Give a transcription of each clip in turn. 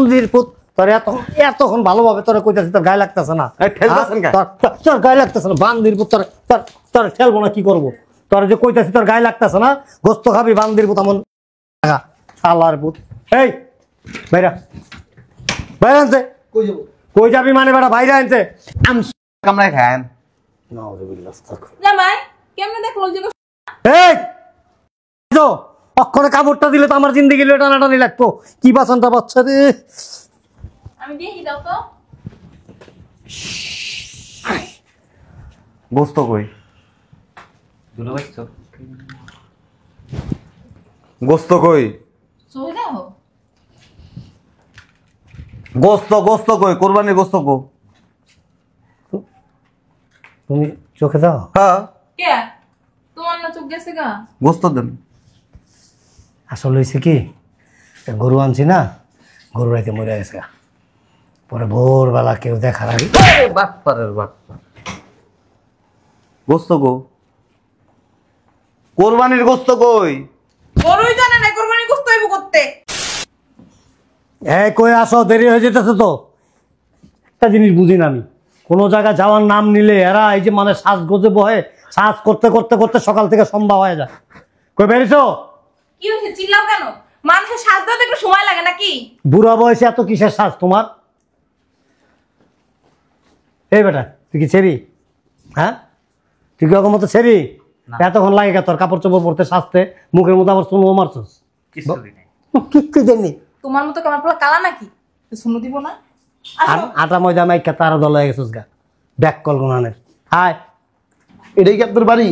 বান্দির পুত তোর এতক্ষণ ভালোভাবে তোর কইতাছিস তোর গায়ে লাগতেছে না তোর গায়ে লাগতেছে না বান্দির পুত তোর তোর খেলবো না কি করবো তোর যে কইতাছিস তোর গায়ে লাগতেছে না গোস্ত খাবি বান্দির পুত এমন শালার পুত এই বাইরা বাইরে আনছে কই যাবি মানে বেটা বাইরে আনছে আমি কামড়ায় খান জামাই কেমনে দেখলো যে এই অক্ষরে কাপড়টা দিলে তো আমার জিন্দেগি টানাটানি লাগতো কি বাসনটা বাচ্চা রে আমি দিয়ে দাও তো গোস্ত কই গোস্ত কই সই দাও গোস্ত গোস্ত কই কুরবানির গোস্ত কো তুমি চোখে দাও হ্যাঁ কে তোমার না চোখ গেছে গা গোস্ত দেন আসলে হয়েছে কি গরু আনছি না গরু রাইতে মরে গেছে পরে ভোরবেলা কেউ দেখার আগে গোস্ত কো কুরবানির গোস্ত কই বড়ই জানে না কুরবানি গোস্ত হইব করতে এই কই আসো দেরি হয়ে যেতেছে তো একটা জিনিস বুঝি না আমি কোনো জায়গায় যাওয়ার নাম নিলে এরা এই যে মানে সাজগোজে বহে সাজ করতে করতে করতে সকাল থেকে সন্ধ্যা হয়ে যায় কই বেরিয়েছো কি হইছে চিল্লাও কেন মানুষের সাজতে তো একটু সময় লাগে নাকি বুড়া বয়সে এত কিসের সাজ তোমার এই বেটা তুই কি ছেড়ি হ্যাঁ তুই কি ওরকম মতো ছেড়ি এতক্ষণ লাগে তোর কাপড় চোপড় পরতে সাজতে মুখের মতো আবার শুনবো মারছস কিচ্ছু জানি তোমার মতো কেমন পুরো কালা নাকি শুনো দিব না আটা ময়দা মাইকা তার দল হয়ে গেছিস গা ব্যাক কল গুনানের হায় এটাই কি আপনার বাড়ি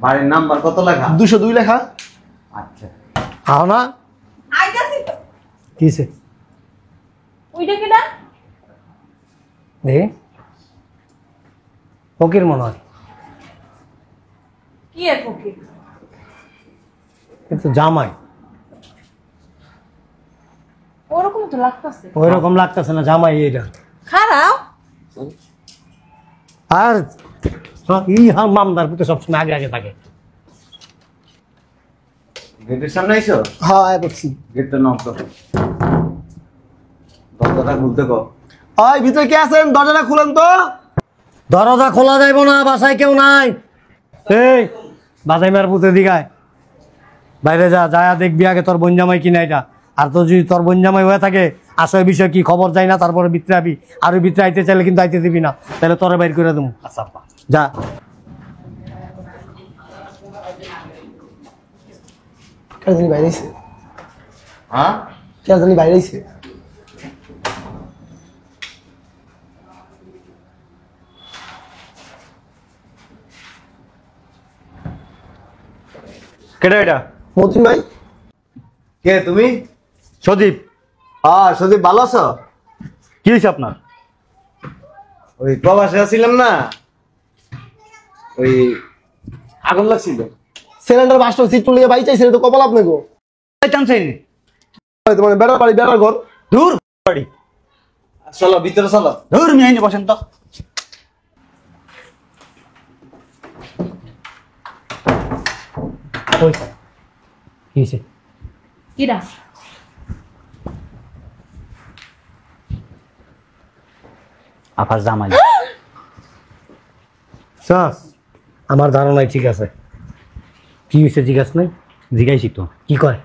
বাড়ির নাম্বার কত লেখা 202 লেখা আচ্ছা আও না আইতাছি তো কিসে ওইটা কিনা দেখি ফকির মনে হয় কি এর ফকির কিন্তু জামাই ওরকম তো লাগতেছে ওই রকম লাগতেছে না জামাই এইটা খারাপ আর মামদার পুতে সবসময় আগে আগে থাকে গেটের সামনে আইছো হ্যাঁ আয় করছি গেটটা নক করো দরজাটা খুলতে কো ওই ভিতরে কে আছেন দরজাটা খুলেন তো দরজা খোলা যাইব না বাসায় কেউ নাই এই বাজাই মার পুতে দিঘায় বাইরে যা যায় দেখবি আগে তোর বোন জামাই কিনা এটা আর তো যদি তোর বোন জামাই হয়ে থাকে আসলে বিষয় কি খবর যায় না তারপরে ভিতরে আবি আর ওই ভিতরে আইতে চাইলে কিন্তু আইতে দিবি না তাহলে তোরে বাইর করে দেবো আচ্ছা যা কে জানি বাইরে আইছে হ্যাঁ কে জানি বাইরে আইছে কেডা এটা মতিন ভাই কে তুমি সদীপ হ্যাঁ সদীপ ভালো আছো কি হয়েছে আপনার ওই প্রবাসে আছিলাম না ওই আগুন লাগছিল সিলিন্ডার বাসটা সিট তুলে ভাই চাইছে তো কপাল আপনি গো টানছেন হয়তো মানে বেড়ার বাড়ি বেড়ার ঘর দূর বাড়ি চলো ভিতরে চলো দূর মিয়াইনি বসেন তো কি হয়েছে কিরা আপার জামাই সাস আমার ধারণাই ঠিক আছে কি হয়েছে জিজ্ঞাসা নাই জিগাইছি তো কি কয়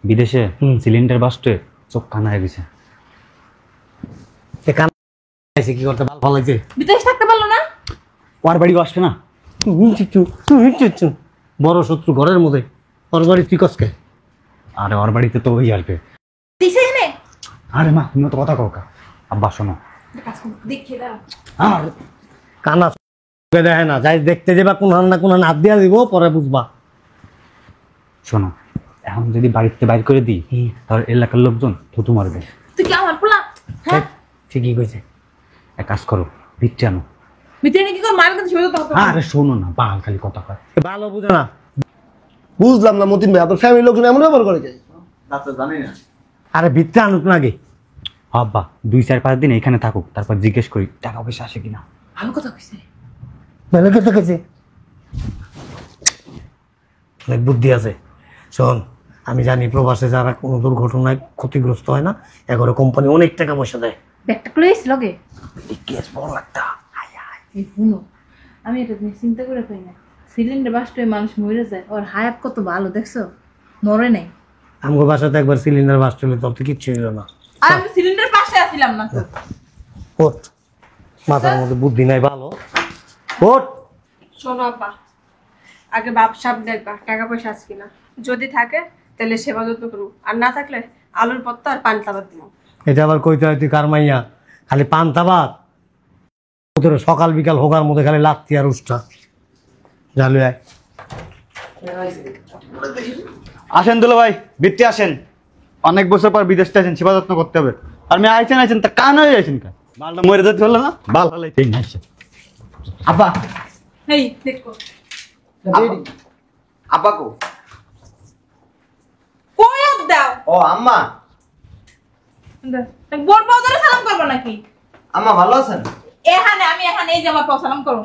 বিদেশে সিলিন্ডার বাস্টে চোখ কানা হয়ে গেছে কি করতে ভালো ভালো লাগছে বিদেশ থাকতে পারলো না ওর বাড়ি আসবে না বড় শত্রু ঘরের মধ্যে ওর বাড়ি তুই কসকে আরে ওর বাড়িতে তো ওই আসবে দিছে এনে আরে মা তুমি তো কথা কাউকা আব্বা শোনো দেখে দাও আর কানা দেখে না যাই দেখতে যাবা কোন না কোন হাত দিয়া দিব পরে বুঝবা শোনো এখন যদি বাড়িতে বাইর করে দিই তাহলে এলাকার লোকজন থুতু মারবে তুই কি আমার পোলা হ্যাঁ ঠিকই কইছে এক কাজ করো ভিটে আনো ভিতরে কি করে মার কাছে শুয়ে তো আরে শোনো না বাল খালি কথা কয় ভালো বুঝে না বুঝলাম না মতিন ভাই আপনার ফ্যামিলির লোকজন এমন ব্যবহার করে যায় তা তো জানি না আরে ভিতরে আনুক না আগে আব্বা 2-4-5 দিন এখানে থাকুক তারপর জিজ্ঞেস করি টাকা পয়সা আসে কিনা ভালো কথা কইছে ভালো কথা কইছে অনেক বুদ্ধি আছে শোন আমি জানি প্রবাসে যারা কোনো দুর্ঘটনায় ক্ষতিগ্রস্ত হয় না এগারো কোম্পানি অনেক টাকা পয়সা দেয়। ব্যাগটা ক্লোজ লগে কেস বড় একটা। এই শুনো, আমি এটা তুমি চিন্তা করে পাই না, সিলিন্ডার বাস্ট হয়ে মানুষ মরে যায়, ওর হায়াত কত ভালো দেখছো, মরে নাই। আমগো বাসাতে একবার সিলিন্ডার বাস্ট হলে তোর তো কিচ্ছু হলো না। আর আমি সিলিন্ডার পাশে আসছিলাম না তো। ওঠ, মাথার মধ্যে বুদ্ধি নাই ভালো। ওঠ। শোনো আব্বা, আগে বাপ সাপ দেখবা টাকা পয়সা আছে কিনা, যদি থাকে তাহলে সেবা যত্ন করবো, আর না থাকলে আলুর পত্তা আর পান্তা ভাত দিব। এটা আবার কইতে হয় তুই কার মাইয়া, খালি পান্তা ভাত তোর সকাল বিকাল হোকার মধ্যে খালি লাত্তি আর উষ্টা জালু আয়। আসেন দুলো ভাই, বৃত্তি আসেন। অনেক বছর পর বিদেশে আছেন, সেবা যত্ন করতে হবে। আর আমি আইছেন তা কান হয়ে আছেন কেন? মালটা মরে যেতে হলো না, বাল হলে ঠিক না। আব্বা এই দেখো আব্বা কো? কই হাত দাও। ও আম্মা, বোর পাউডারে সালাম করবো নাকি? আম্মা ভালো আছেন? এখানে আমি এখানে এই যে আমার পাও সালাম করো।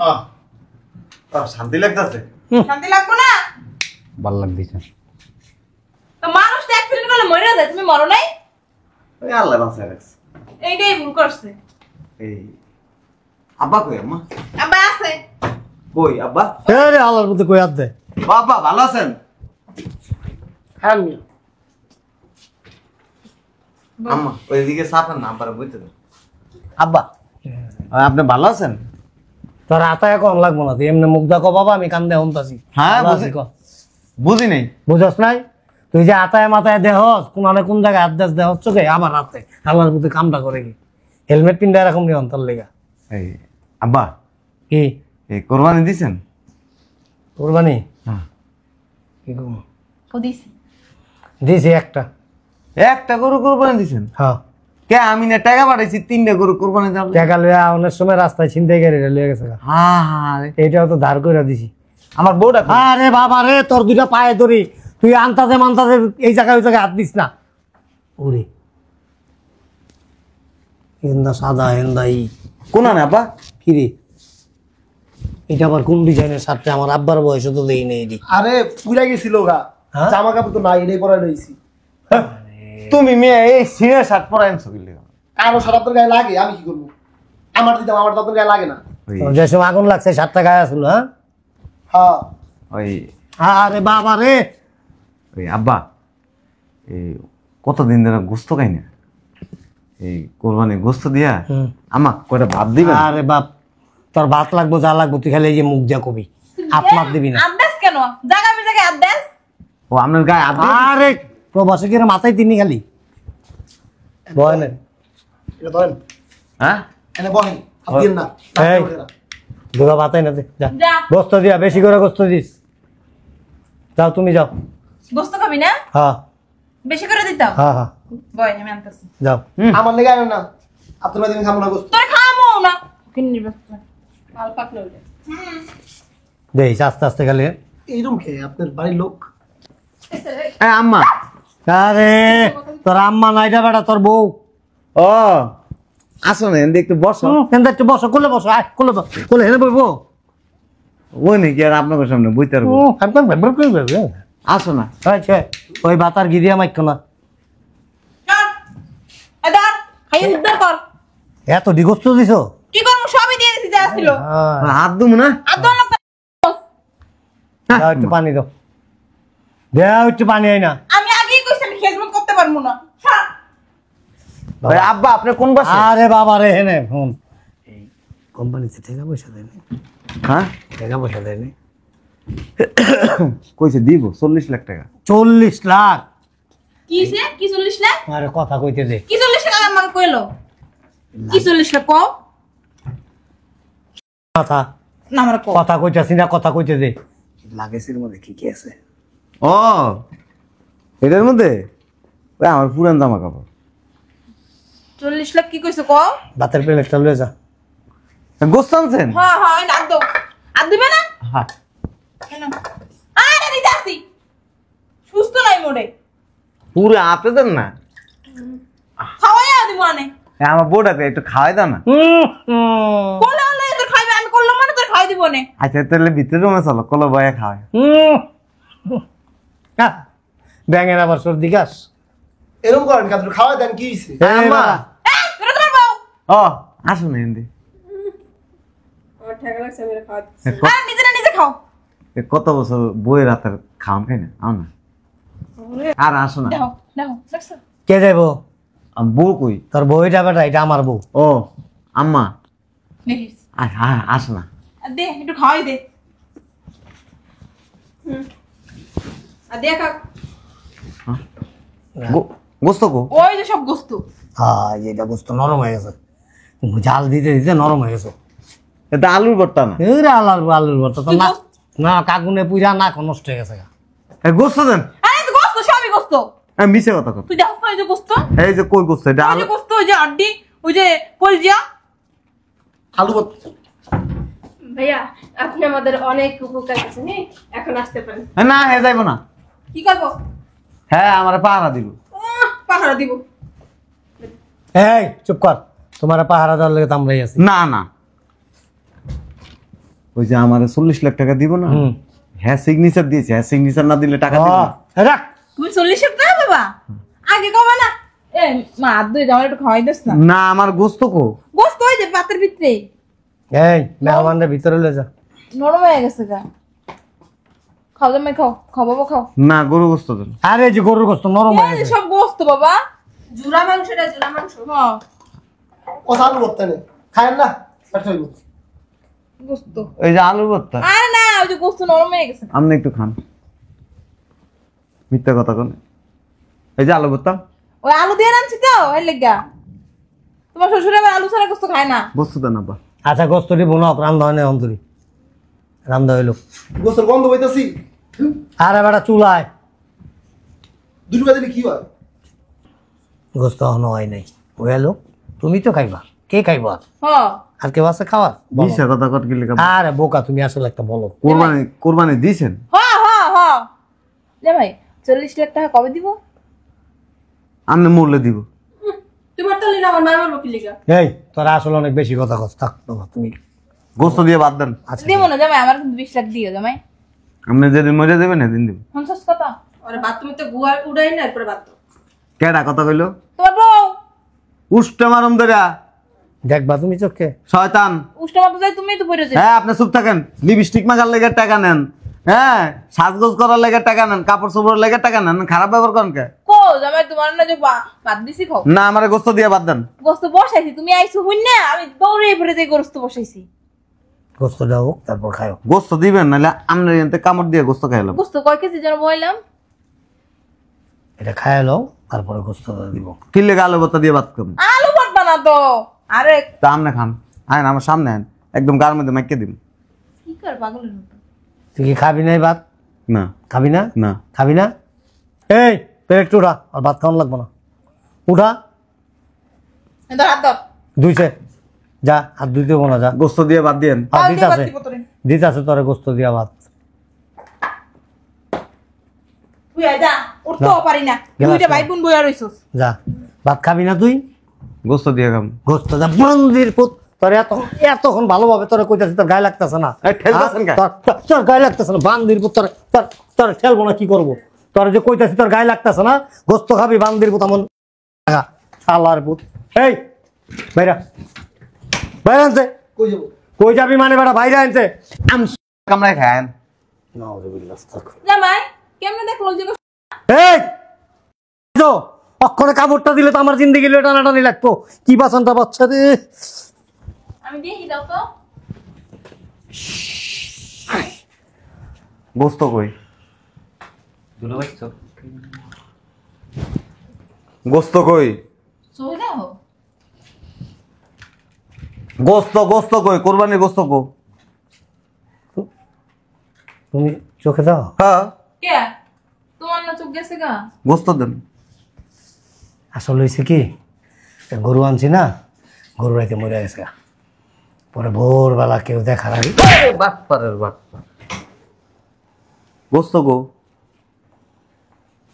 শান্তি লাগতেছে। শান্তি লাগবো না? ভাল লাগতেছে। তো মানুষ তো অ্যাক্সিডেন্ট করলে মরে যায়, তুমি মরো নাই? ওই আল্লাহ বাঁচায় রাখছে। এইটাই ভুল করছে। এই আব্বা কই? আম্মা আব্বা আছে। কই আব্বা? রে আল্লাহর মধ্যে কই হাত দে। বাবা ভালো আছেন? হ্যাঁ আম্মা ওইদিকে সাফান না আব্বার বইতে দাও। আব্বা আপনি ভালো আছেন? তোর আতায় কম লাগবো না, তুই এমনি মুখ দেখো বাবা, আমি কান্দে হন্তাছি। হ্যাঁ বুঝি নাই। বুঝস নাই? তুই যে আতায় মাথায় দেহস কোন কোন জায়গায় হাত দেশ দেহস চোখে, আবার হাতে আল্লাহর মধ্যে কামটা করে কি হেলমেট পিন্ডা এরকম নিয়ে অন্তর লেগা। এই আব্বা কি এই কোরবানি দিছেন? কোরবানি হ্যাঁ। কি করবো? দিছি। দিছি একটা। একটা গরু কোরবানি দিছেন? হ্যাঁ। কে আমি না টাকা পাঠাইছি 3টা গরু কোরবানি দাও। টাকা লইয়া অনেক সময় রাস্তায় ছিনতাই করে লইয়া গেছে। হ্যাঁ হ্যাঁ এইটাও তো ধার করে দিছি। আমার বউটা কই? আরে বাবা রে, তোর দুইটা পায়ে ধরি, তুই আনতাজে মানতাজে এই জায়গায় ওই জায়গায় হাত দিস না। ওরে এন্দা সাদা এন্দা ই কোন না আব্বা? কি রে এটা আবার কোন ডিজাইনের শার্টটা? আমার আব্বার বয়সে তো দেই নেই এটি। আরে পুরা গেছিল গা, হ্যাঁ? জামা কাপড় তো নাই, এটাই পরে রয়েছি। তুমি মেয়ে এই সিনিয়র শার্ট পরাইছো কি লাগা? কারো সারা তোর গায়ে লাগে, আমি কি করবো? আমার দিতাম, আমার তোর গায়ে লাগে না। ওই যে সময় আগুন লাগছে শার্টটা গায়ে আসলো। হ্যাঁ হ্যাঁ ওই আরে বাবা রে, ওই আব্বা এই কতদিন ধরে গোস্ত খাই না, এই কোরবানি গোস্ত দিয়া আমা কয়টা ভাত দিবেন? আরে বাপ, তোর ভাত লাগবো যা লাগবো, তুই খালি এই যে মুখ যা কবি, হাত মাত দিবি না। আব্বাস কেন? জায়গা আমি জায়গায় আব্বাস। ও আপনার গায়ে হাত দিয়ে- আরে প্রবাসে কি মাথায় তিনি খালি বয় না। এটা ধরেন, হ্যাঁ এনে বহেন, হাত দিন না, এই দুগা ভাতাই না দে, যা যা। গোস্ত দিয়া, বেশি করে গোস্ত দিস। যাও তুমি যাও। গোস্ত খাবি না? হ্যাঁ বেশি করে দিতাম। হ্যাঁ হ্যাঁ বয় আমি আনতেছি। যাও। আমার লেগে আনেন না, আপনার বাড়ি আমি খাবো না গোস্ত। তোর খামো না। কিন্নি ব্যস্ত। আল পাকলো ওটা। দেখ আস্তে আস্তে খালি। এইরকম খেয়ে আপনার বাড়ির লোক। এই আম্মা। আরে তোর আম্মা নাইডা বেটা, তোর বউ। ও আসো না এদিকে একটু বসো। কেন একটু বসো, কোলে বসো, আয় কোলে বসো, কোলে হেরে বইবো। ওই নাকি আর আপনার সামনে বইতে পারবো? আসো না। ওই বাতার গিরিয়া মাইক না। চল। এ ধর। খাই উদ্ধার কর। এত ডিগোস্ত দিছো? কি করব? সবই দিয়ে দিছি যা ছিল। হাত দুম না? আর দোল লোক। দাও একটু পানি দাও, দাও একটু পানি। আই না আমি আগেই কইছি আমি খেজমত করতে পারবো না। ছাড়। ওই আব্বা আপনি কোন বাসে? আরে বাবা রে, হেনে ফোন। এই কোম্পানিতে টাকা পয়সা দেয়নি? হ্যাঁ টাকা পয়সা দেয়নি? কইছে দিব 40 লাখ টাকা। 40 লাখ? কিছে? কি 40 লাখ? আরে কথা কইতে দে। কি 40 লাখ আমার কইলো? কি 40 লাখ কও? কথা না আমার কও। কথা কইতাছি না, কথা কইতে দে। লাগেজের মধ্যে কি কি আছে? ও এটার মধ্যে ওই আমার পুরান জামা কাপড়। 40 লাখ কি কইছো কও? ভাতের প্লেটটা লয়ে যা। গোস্ত আনছেন? হ্যাঁ হ্যাঁ এই ডাক দাও। আর দিবে না? হ্যাঁ আরে দিতে আসি। সুস্থ নাই মোড়ে। পুরো আপনি দেন না? খাওয়াইয়া দিব আনে। আমার বউটাকে একটু খাওয়াই দাও না। কোলে হলে তোর খাইবে, আমি করলাম মানে তোর খাওয়াই দিব নে। আচ্ছা তাহলে ভিতরে রুমে চলো, কলো বয়ে খাওয়াই। ব্যাঙের আবার সর্দি কাশ। এরকম করেন কাদের খাওয়া দেন কি হইছে আম্মা তোরা তোমার বউ ও আসো না এন্দি আমার ঠেকা লাগছে আমি খাওয়া নিজে খাও। কত বছর বইয়ের হাতের খাওয়ান খাই না আও না আর আসো না দাও দাও দেখছো কে যাইবো? বউ কই তোর বউটা বেটা, এটা আমার বউ। ও আম্মা দেখিস আসো না দে একটু খাওয়াই দে। আর দিয়ে খাও গোস্ত কো ওই যে সব গোস্ত। হ্যাঁ, এটা গোস্ত নরম হয়ে গেছে, জাল দিতে দিতে নরম হয়ে গেছে। এটা আলুর ভর্তা না এরে আলুর ভর্তা তো না, না কাকুনে পুরা না নষ্ট হয়ে গেছে। গোস্ত দেন আরে তো গোস্ত, সবই গোস্ত। মিশে কথা কর তুই দেখো না ওই যে গোস্ত, এই যে কই গোস্ত এটা ওই আলু যে গোস্ত, ওই যে আড্ডি, ওই যে কলজিয়া। আলু ভর্তা ভাইয়া আপনি আমাদের অনেক উপকার করেছেন, এখন আসতে পারেন। না হে যাইবো না কি করবো? হ্যাঁ আমার পাহারা দিব পাহারা দিব? এই চুপ কর, তোমার পাহারা দেওয়ার লেগে তো আমরাই আছি। না না ওই যে আমার 40 লাখ টাকা দিব না, হ্যাঁ সিগনেচার দিয়েছে, হ্যাঁ সিগনেচার না দিলে টাকা দিব না। রাখ তুমি 40 টাকা বাবা আগে কবা না। এ মা আদুই আমার একটু খাওয়াই দিস না। না আমার গোস্ত কো গোস্ত ওই যে পাতের ভিতরে এই মেহমানদের ভিতরে লয়ে যা। নরম হয়ে গেছে গা। খাও জামাই খাও, খাও বাবা খাও। না গরু গোস্ত দেন আরে যে গরুর গোস্ত নরম হয়ে এই যে গেছে। সব গোস্ত বাবা। জুরা মাংসটা জুরা মাংস। হ্যাঁ ও আলু ভর্তা নেই খায়েন না আচ্ছা হইব গোস্ত। ওই যে আলু ভর্তা আরে না ওই যে গোস্ত নরম হয়ে গেছে। আপনি একটু খান, মিথ্যা কথা কোন। এই যে আলু ভর্তা ওই আলু দিয়ে রাঁধছি তো এর লেগা। তোমার শ্বশুর আবার আলু ছাড়া গোস্ত খায় না। গোস্ত দেন আব্বা। আচ্ছা গোস্তটি বোনা রান্ধা হয় না অন্তরি, রান্ধা হইলো। গোসল গন্ধ পাইতাছি আরে বেটা চুলায় দুটো দিলে কি হয় গোস্ত এখনো হয় নাই, হয়ে এলো। তুমি তো খাইবা, কে খাইবা হ্যাঁ আর কেউ আছে খাওয়ার? বলো। মিশা কথা কত কি লেখা আরে বোকা তুমি আসলে একটা বলো। কোরবানি দিয়েছেন? হ্যাঁ হ্যাঁ হ্যাঁ জামাই 40 লাখ টাকা কবে দিব? আপনি মূল্য দিব। তোমার তো লিনা আমার মায়ের বলবো কি লিগা? এই তোরা আসলে অনেক বেশি কথা কস, থাক বাবা তুমি। গোস্ত দিয়ে বাদ দেন। আচ্ছা দিব না জামাই, আমার কিন্তু 20 লাখ দিও জামাই। আপনি যেদিন মরে দেবেন সেদিন দিব। 50 কথা ওরে বাথরুমে তো গুয়া উড়াই না, এরপরে বাথরুম। কেডা কথা কইলো? তোমার বউ উষ্টা মারম ধরা দেখবা তুমি চোখে। শয়তান। উষ্টা মতো যাই তুমি তো পড়ে যাবে। হ্যাঁ আপনি চুপ থাকেন। লিপস্টিক মাখার লেগে টাকা নেন, হ্যাঁ সাজগোজ করার লেগে টাকা নেন, কাপড় চোপড়ের লেগে টাকা নেন, খারাপ ব্যবহার করেন কে? কো জামাই তোমার না যে বাদ দিছি খাও। না আমার গোস্ত দিয়ে বাদ দেন। গোস্ত বসাইছি, তুমি আইছো হইন না, আমি দৌড়ে পড়ে যাই গোস্ত বসাইছি। গোস্তটা হোক তারপর খাও। গোস্ত দিবেন নাহলে আমরা এনতে কামড় দিয়ে গোস্ত খাইলাম। গোস্ত কয় কেজি যেন বইলাম? এটা খায় লও তারপরে গোস্তটা দিব। কি লেগে আলু ভর্তা দিয়ে ভাত খাবেন? আলু ভর্তা না তো, আরে তা আপনি খান, আইন আমার সামনে আইন, একদম গার মধ্যে মাইকে দিন। কি কর পাগলের মতো। তুই কি খাবি নাই ভাত? না খাবি না? না খাবি না? এই পেট উঠা, আর ভাত খাওয়ানো লাগবো না। উঠা ধর হাত ধর। ধুইছে, যা হাত ধুইতে হবো না, যা। গোস্ত দিয়ে বাদ দিয়েন। আর পাল দিতে দিয়ে বাদ আছে, দিব তোরে। দিতে আছে তোরে গোস্ত দিয়া ভাত। তুই আয় যা, উঠতেও পারি না। গেলাস দুইটা না। ভাই বোন বইয়া রইছস। যা, ভাত খাবি না তুই? গোস্ত দিয়ে খাম। গোস্ত যা মন্দির পুত। তোর এতক্ষণ ভালোভাবে তোরা কইতাছি, তোর গায়ে লাগতেছে না? এই ঠেলতাছেন কে? তোর গায়ে লাগতেছে না? বান্দির পুত, তোর ঠেলবো না, কি করবো? তোর যে কইতাছি তোর গায়ে লাগতেছে না? গোস্ত খাবি বান্দির পুত, এমন শালার পুত। এই বাইরা, বাইরে আনছে। কই যাবো কই যাবি মানে বেটা? বাইরে আনছে। আম কামড়ায় খায়েন। জামাই কেমনে দেখলো যে এই অক্ষরে কাপড়টা দিলে তো আমার জিন্দিগি টানাটানি লাগতো। কি বাসনটা বাচ্চা রে। আমি দেখি দাও তো। গোস্ত কই? গোস্ত কই? সই দাও। গোস্ত কই? কোরবানির গোস্ত কো? তুমি চোখে দাও। হ্যাঁ কে তোমার না চোখ গেছে গা? গোস্ত দেন। আসলে হয়েছে কি, গরু আনছি না, গরু রাইতে মরে গেছে গা। পরে ভোরবেলা কেউ দেখার আগে গোস্ত কো?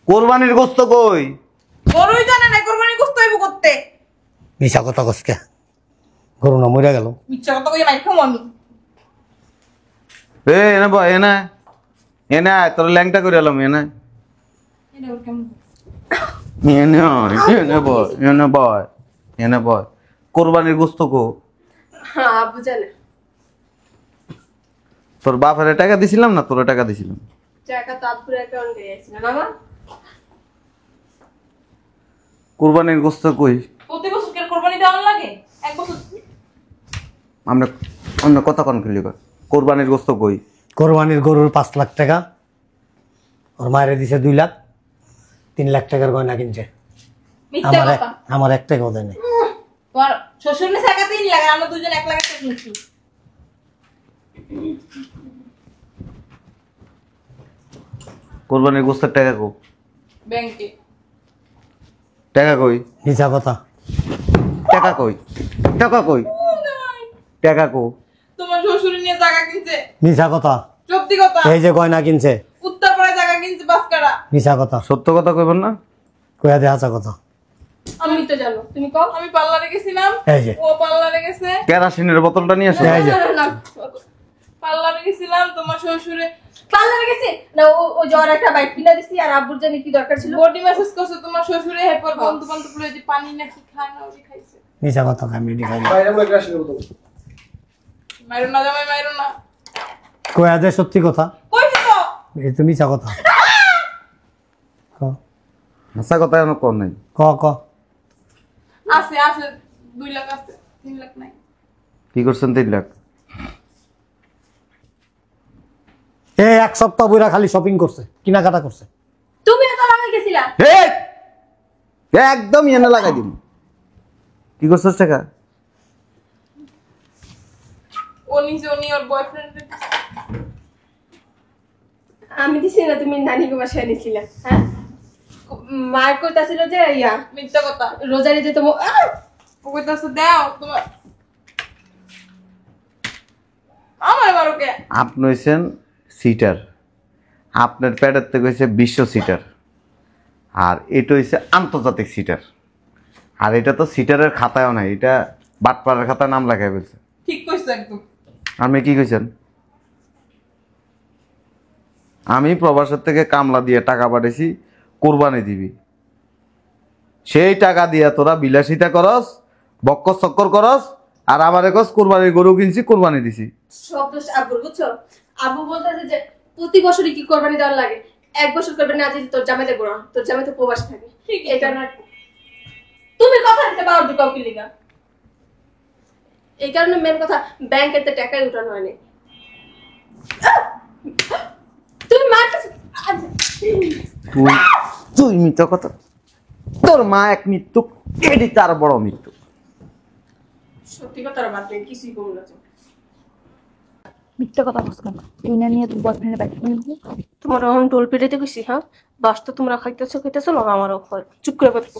কোরবানির গোস্ত কই? গরুই জানে না কোরবানি গোস্ত হইব করতে। মিশা কথা কসকে, গরু না মরে গেল। মিথ্যা কথা কই মাইর খামু আমি। এনে বয় এনে তোর ল্যাংটা করে এলাম এনে। এটা ওর কেমন এনে বয় কোরবানির গোস্ত কো হ্যাঁ আব্বু জানে তোর বাপের টাকা দিছিলাম না তোর টাকা দিছিলাম টাকা তো আব্বুর অ্যাকাউন্টে আছে না মামা কোরবানির গোস্ত কই প্রতি বছর কি কোরবানি দেওয়া লাগে এক বছর আমরা অন্য কথা কোন খেলি কোরবানির গোস্ত কই কোরবানির গরুর 5 লাখ টাকা ওর মায়ের দিছে 2 লাখ 3 লাখ টাকার গয়না কিনছে মিথ্যা আমার কথা আমার এক টাকাও দেয় নাই তোমার শ্বশুর নিছে টাকা 3 লাখ আমরা দুজন 1 লাখ টাকা নিছি কোরবানির গোস্তের টাকা কো ব্যাংকে টাকা কই মিছা কথা টাকা কই টাকা কই টাকা কো তোমার শ্বশুর নিয়ে জায়গা কিনছে মিছা কথা সত্যি কথা এই যে গয়না কিনছে উত্তরপাড়ায় জায়গা কিনছে বাসকারা মিছা কথা সত্য কথা কইবেন না কইয়া দে হাসা কথা আমি তো জানো তুমি কও আমি পার্লারে গেছিলাম এই যে ও পার্লারে গেছে কেরাসিনের বোতলটা নিয়ে আসো এই যে না পার্লারে গেছিলাম তোমার শ্বশুরে পার্লারে গেছি না ও জ্বর একটা বাইক কিনা দিছি আর আব্বুর জানি কি দরকার ছিল বডি মেসেজ করছে তোমার শ্বশুরে হেরপর বন্ধু বান্ধব যে পানি নাকি খায় না ওই খাইছে মিছা কথা আমি খাই না। বাইরে আমরা ক্রাশ করব তো মাইরো না জামাই মাইরো না কইয়া দে সত্যি কথা কইছো তো এই তো মিছা কথা ক হাসা কথা এমন কোন নাই ক ক আছে আছে 2 লাখ আছে 3 লাখ নাই কি করছেন 3 লাখ এই এক সপ্তাহ বইরা খালি শপিং করছে কেনাকাটা করছে তুমি তো লাগাই গেছিলা এই একদম এনে লাগাই দিন কি করছিস টাকা ও নিজে উনি ওর বয়ফ্রেন্ড আমি দিছি না তুমি নানিকে বাসায় নিছিলা হ্যাঁ মার কইতাছিল যে ইয়া মিথ্যা কথা রোজারি দিতে ও কইতাছে দাও তোমার আমার বারোকে আপনি হইছেন সিটার আপনার প্যাডের থেকে হয়েছে বিশ্ব সিটার আর এটা হইছে আন্তর্জাতিক সিটার আর এটা তো সিটারের খাতায়ও নাই এটা বাটপাড়ার খাতায় নাম লেখাই বলছে ঠিক কইছো একদম আপনি কি কইছেন আমি প্রবাসের থেকে কামলা দিয়ে টাকা পাঠাইছি কোরবানি দিবি সেই টাকা দিয়ে তোরা বিলাসিতা করস বক্কর চক্কর করস আর আমারে কস কোরবানির গরু কিনছি কোরবানি দিছি সব দোষ আব্বুর বুঝছো আব্বু বলতেছে যে প্রতি বছরই কি কোরবানি দেওয়ার লাগে এক বছর করবে না দিলে তোর জামাই দেবো না তোর জামাই তো প্রবাস থাকে ঠিক এটা না তুমি কথা দিতে পারো দুটো কিলিগা এই কারণে মেন কথা ব্যাংকেতে টাকাই উঠানো হয়নি তুমি মার কাছে তুই তুই মৃত কথা তোর মা এক মৃত্যু এটি তার বড় মৃত্যু সত্যি কথা বাদ দেন কিছুই কম না তো। মিথ্যা কথা বলছ কেন তুই না নিয়ে তোর বয়ফ্রেন্ডের ব্যাগ নিবি তোমার অন টোল পেটাইতে কইছি হ্যাঁ বাস তো তোমরা খাইতেছো লগ আমারও খায় চুপ করে বসো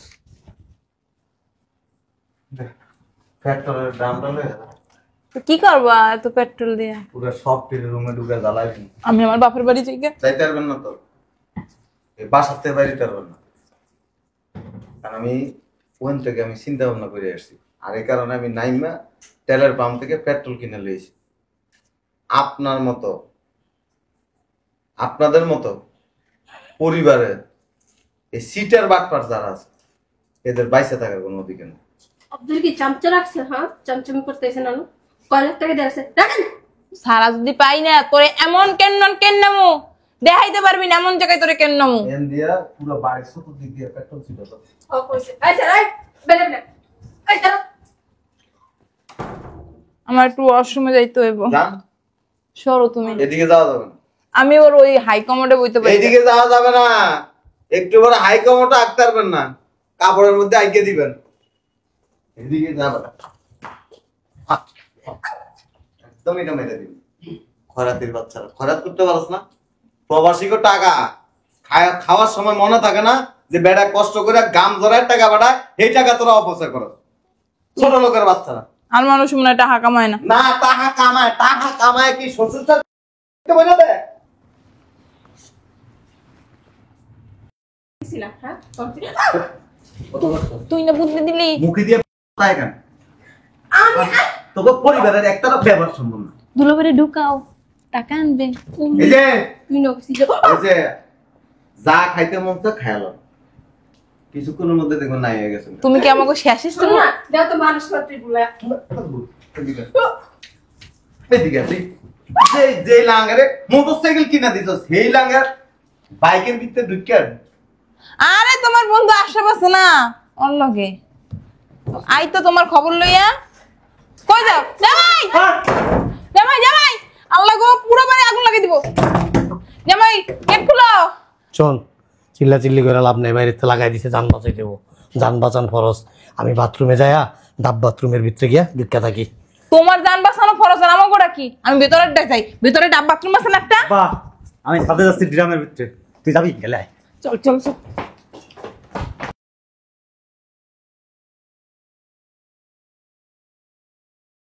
পেট্রোলের দামটা কি করবা এত পেট্রোল দিয়ে পুরো সব রুমে ঢুকে জ্বালাইবি আমি আমার বাপের বাড়ি যাই যাইতে পারবেন না তো এই বাসাতে বাইরে পারবেন না কারণ আমি ওখান থেকে আমি চিন্তা ভাবনা করে আসছি আর এই কারণে আমি নাইমা তেলের পাম্প থেকে পেট্রোল কিনে লইছি আপনার মতো আপনাদের মতো পরিবারে এই সিটার বাটপার যারা আছে এদের বাইসে থাকার কোনো অধিকার নেই আব্দুল কি চামচা রাখছে হ্যাঁ চামচামি করতেছে না কয় লাখ টাকা দেওয়া রাখেন সারা যদি পাই না তোরে এমন কেন নামু দেখাইতে পারবি না এমন জায়গায় তোরে কেন নামু এন দিয়া পুরো বাড়ি চতুর্দিক দিয়ে পেট্রোল ছিটা দাও ও কইছে আচ্ছা রাই বেলে বেলে এই দাঁড়া আমার একটু ওয়াশরুমে যাইতে হইব যান সরো তুমি এদিকে যাওয়া যাবে না আমি ওর ওই হাই কমোডে বইতে পারি এইদিকে যাওয়া যাবে না একটু বড় হাই কমোটা আঁকতে পারবেন না কাপড়ের মধ্যে আঁকে দিবেন এদিকে যাবে না একদম এটা মেরে দিবেন খরাতির বাচ্চারা খরাত করতে পারছ না প্রবাসীকে টাকা খাওয়ার সময় মনে থাকে না যে বেড়া কষ্ট করে গাম জড়ায় টাকা বাড়ায় এই টাকা তোরা অপচয় করো ছোট লোকের বাচ্চারা আর মানুষ মনে হয় টাকা কামায় না না টাকা কামায় কি শ্বশুর শাশুড়ি বোঝা দেয় ছিলা হ্যাঁ তুই না বুদ্ধি দিলি মুখে দিয়ে পায় কেন তবে পরিবারের একটা ব্যবহার সম্ভব না দুলো করে ঢুকাও টাকা আনবে এই যে তুই নকছি যে এই যে যা খাইতে মন চায় খায়ালো, কিছুক্ষণের মধ্যে দেখবেন নাই হয়ে গেছে। তুমি কি আমাকে শেষিস শোনো না, দাও তো মানুষ মাত্রই বলে। এদিকে আসি। যে লাঙ্গারে মোটরসাইকেল কিনা দিত সেই লাঙ্গার বাইকের ভিতরে ঢুকিয়ে আরে তোমার বন্ধু আশরাফ আছে না ওর লগে আই তো তোমার খবর লইয়া কই যাও জামাই জামাই জামাই আল্লাহ গো পুরো বাড়ি আগুন লাগিয়ে দিব জামাই গেট খুলো শোন, চিল্লা চিল্লি করে লাভ নেই, বাইরেতে লাগাই দিছে, যান বাঁচাই দেবো, যান বাঁচান ফরজ। আমি বাথরুমে যাইয়া ডাব বাথরুমের ভিতরে গিয়া ঢুকা থাকি। তোমার জান বাঁচানো ফরজ আর আমার গোটা কি? আমি ভেতরে যাই, ভেতরে ডাব বাথরুম আছে না একটা। বাহ, আমি সাথে যাচ্ছি ড্রামের ভিতরে, তুই যাবি গেলে আয়। চল চল চল